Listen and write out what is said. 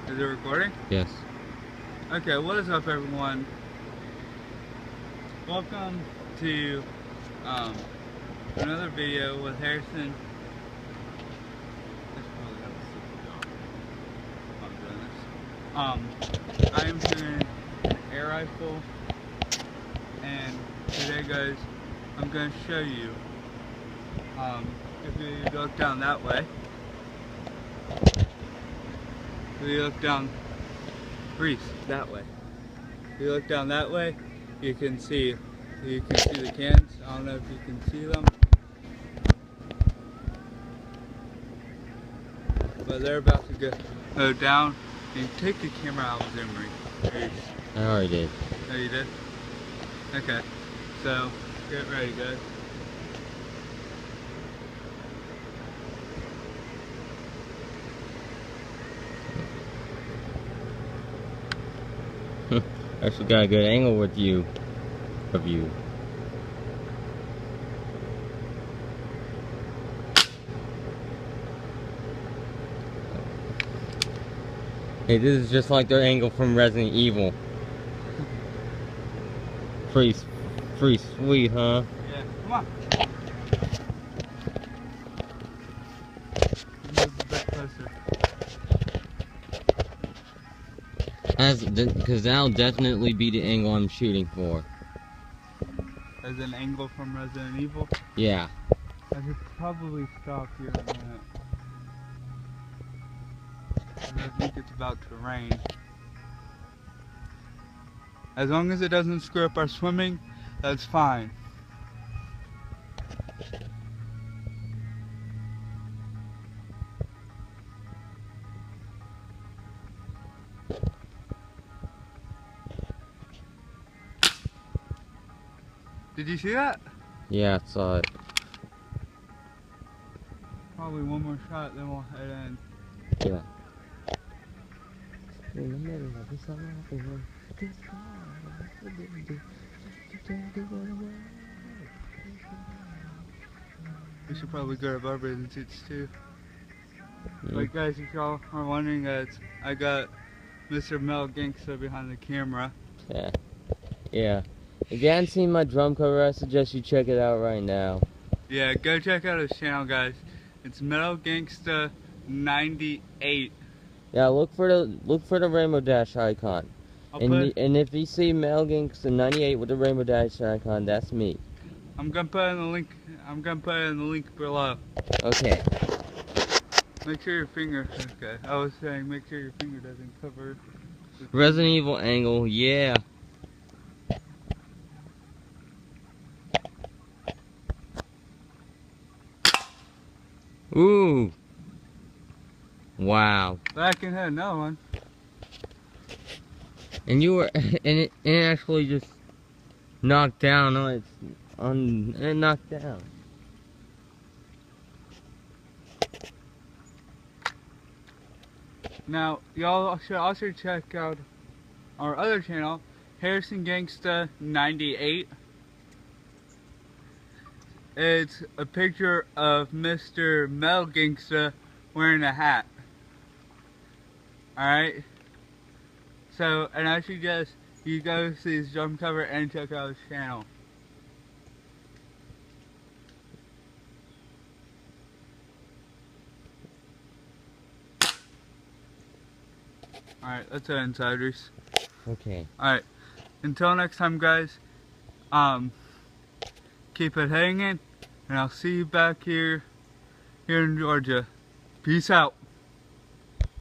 Is it recording? Yes. Okay, what is up everyone? Welcome to another video with Harrison. I am doing an air rifle, and today guys, I'm going to show you, if you look down that way, if you look down, Reese, that way. If you look down that way, you can see the cans. I don't know if you can see them, but they're about to go down. And take the camera out of Zoom, Reese. I already did. Oh, you did? Okay, so get ready, guys. Actually got a good angle with you. Of you. Hey, this is just like their angle from Resident Evil. Pretty sweet, huh? Yeah, come on. Move a bit closer. Because that'll definitely be the angle I'm shooting for. As an angle from Resident Evil? Yeah. I should probably stop here in a minute. I think it's about to rain. As long as it doesn't screw up our swimming, that's fine. Did you see that? Yeah, I saw it. Probably one more shot, then we'll head in. Yeah. We should probably go to our bathing suits too. But guys, if y'all are wondering, I got Mr. Mel Gangsta behind the camera. Yeah. Yeah. If you haven't seen my drum cover, I suggest you check it out right now. Yeah, go check out his channel, guys. It's Metal Gangsta 98. Yeah, look for the Rainbow Dash icon. And if you see Metal Gangsta 98 with the Rainbow Dash icon, that's me. I'm gonna put it in the link. I'm gonna put it in the link below. Okay. Make sure your finger. Okay, I was saying make sure your finger doesn't cover. Resident Evil angle, yeah. Ooh. Wow. Back and hit another one. And you were, and it actually just knocked down on it knocked down. Now, y'all should also check out our other channel, Harrison Gangsta 98. It's a picture of Mr. Mel Gangsta wearing a hat. Alright? So, and I suggest you go see his drum cover and check out his channel. Alright, let's head inside, Reese. Okay. Alright, until next time, guys, keep it hanging, and I'll see you back here in Georgia. Peace out.